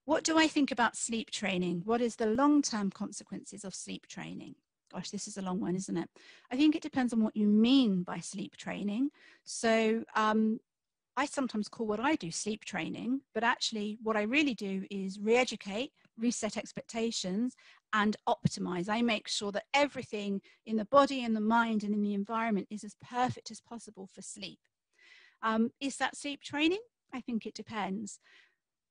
What do I think about sleep training? What is the long-term consequences of sleep training? Gosh, this is a long one, isn't it? I think it depends on what you mean by sleep training. So I sometimes call what I do sleep training, but actually what I really do is re-educate, reset expectations, and optimize. I make sure that everything in the body and the mind and in the environment is as perfect as possible for sleep. Is that sleep training? I think it depends.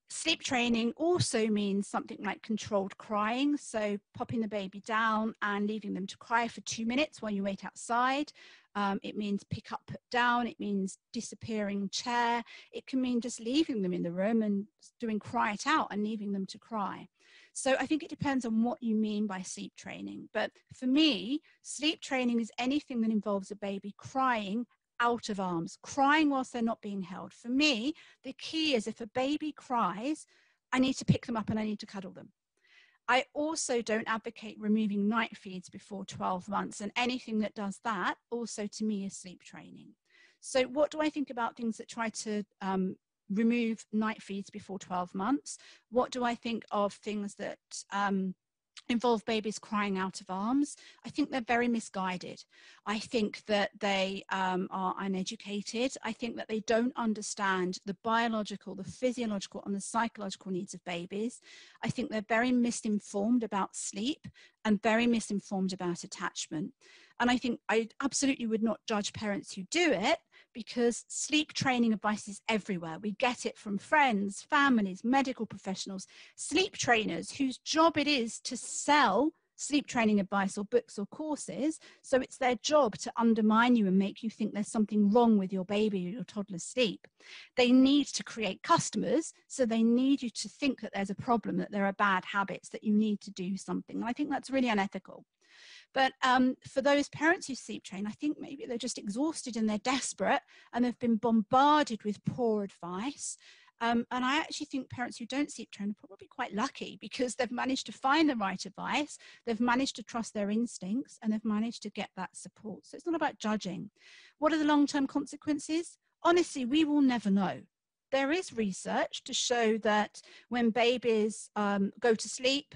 Sleep training also means something like controlled crying, so popping the baby down and leaving them to cry for 2 minutes while you wait outside. It means pick up, put down. It means disappearing chair. It can mean just leaving them in the room and doing cry it out and leaving them to cry. So I think it depends on what you mean by sleep training. But for me, sleep training is anything that involves a baby crying out of arms, crying whilst they're not being held. For me, the key is if a baby cries, I need to pick them up and I need to cuddle them. I also don't advocate removing night feeds before 12 months, and anything that does that also to me is sleep training. So what do I think about things that try to remove night feeds before 12 months? What do I think of things that involve babies crying out of arms? I think they're very misguided. I think that they are uneducated. I think that they don't understand the biological, the physiological, and the psychological needs of babies. I think they're very misinformed about sleep and very misinformed about attachment. And I think I absolutely would not judge parents who do it, because sleep training advice is everywhere. We get it from friends, families, medical professionals, sleep trainers whose job it is to sell sleep training advice or books or courses. So it's their job to undermine you and make you think there's something wrong with your baby or your toddler's sleep. They need to create customers, so they need you to think that there's a problem, that there are bad habits, that you need to do something. And I think that's really unethical. But for those parents who sleep train, I think maybe they're just exhausted and they're desperate and they've been bombarded with poor advice. And I actually think parents who don't sleep train are probably quite lucky, because they've managed to find the right advice, they've managed to trust their instincts, and they've managed to get that support. So it's not about judging. What are the long-term consequences? Honestly, we will never know. There is research to show that when babies go to sleep,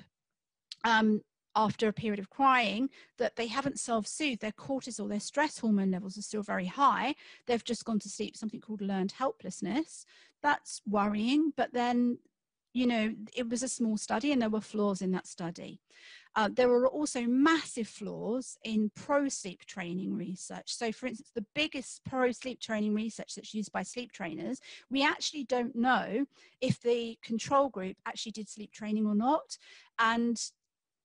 after a period of crying, that they haven't self-soothed, their cortisol, their stress hormone levels are still very high. They've just gone to sleep, something called learned helplessness. That's worrying, but then, you know, it was a small study and there were flaws in that study. There were also massive flaws in pro-sleep training research. So, for instance, the biggest pro-sleep training research that's used by sleep trainers, we actually don't know if the control group actually did sleep training or not. And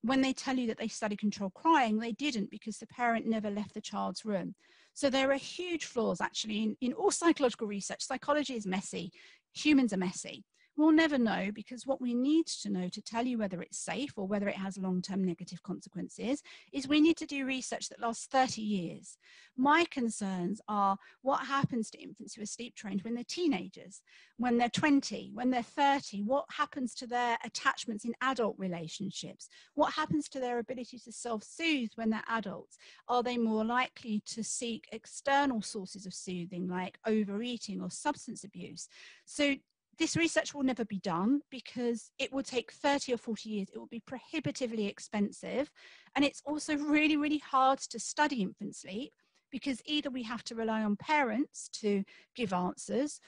when they tell you that they study controlled crying, they didn't, because the parent never left the child's room. So there are huge flaws actually in all psychological research. Psychology is messy. Humans are messy. We'll never know, because what we need to know to tell you whether it's safe or whether it has long-term negative consequences is we need to do research that lasts 30 years. My concerns are what happens to infants who are sleep trained when they're teenagers, when they're 20, when they're 30, what happens to their attachments in adult relationships, what happens to their ability to self-soothe when they're adults. Are they more likely to seek external sources of soothing like overeating or substance abuse? So this research will never be done, because it will take 30 or 40 years. It will be prohibitively expensive. And it's also really, really hard to study infant sleep, because either we have to rely on parents to give answers,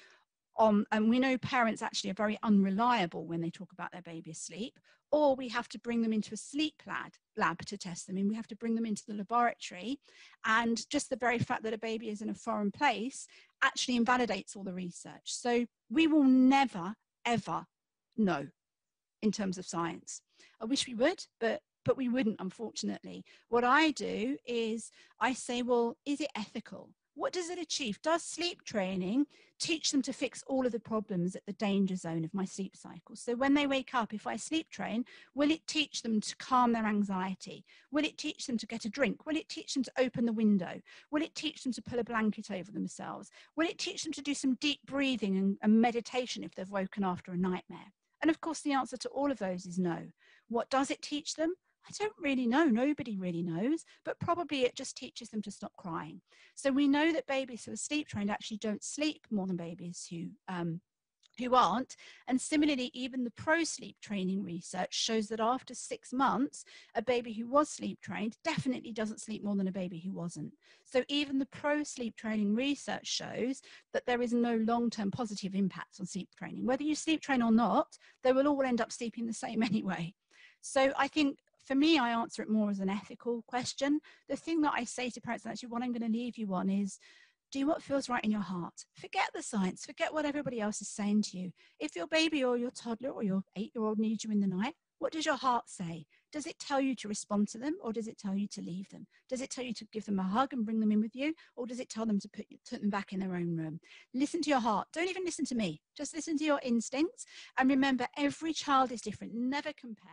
and we know parents actually are very unreliable when they talk about their baby's sleep, or we have to bring them into a sleep lab to test them, and we have to bring them into the laboratory. And just the very fact that a baby is in a foreign place actually invalidates all the research. So we will never, ever know in terms of science. I wish we would, but we wouldn't, unfortunately. What I do is I say, well, is it ethical? What does it achieve? Does sleep training teach them to fix all of the problems at the danger zone of my sleep cycle? So when they wake up, if I sleep train, will it teach them to calm their anxiety? Will it teach them to get a drink? Will it teach them to open the window? Will it teach them to pull a blanket over themselves? Will it teach them to do some deep breathing and meditation if they've woken after a nightmare? And of course, the answer to all of those is no. What does it teach them? I don't really know. Nobody really knows, but probably it just teaches them to stop crying. So we know that babies who are sleep trained actually don't sleep more than babies who who aren't. And similarly, even the pro sleep training research shows that after 6 months, a baby who was sleep trained definitely doesn't sleep more than a baby who wasn't. So even the pro sleep training research shows that there is no long-term positive impact on sleep training. Whether you sleep train or not, they will all end up sleeping the same anyway. So I think for me, I answer it more as an ethical question. The thing that I say to parents, and actually what I'm going to leave you on, is do what feels right in your heart. Forget the science. Forget what everybody else is saying to you. If your baby or your toddler or your 8-year-old needs you in the night, what does your heart say? Does it tell you to respond to them, or does it tell you to leave them? Does it tell you to give them a hug and bring them in with you, or does it tell them to put them back in their own room? Listen to your heart. Don't even listen to me. Just listen to your instincts. And remember, every child is different. Never compare.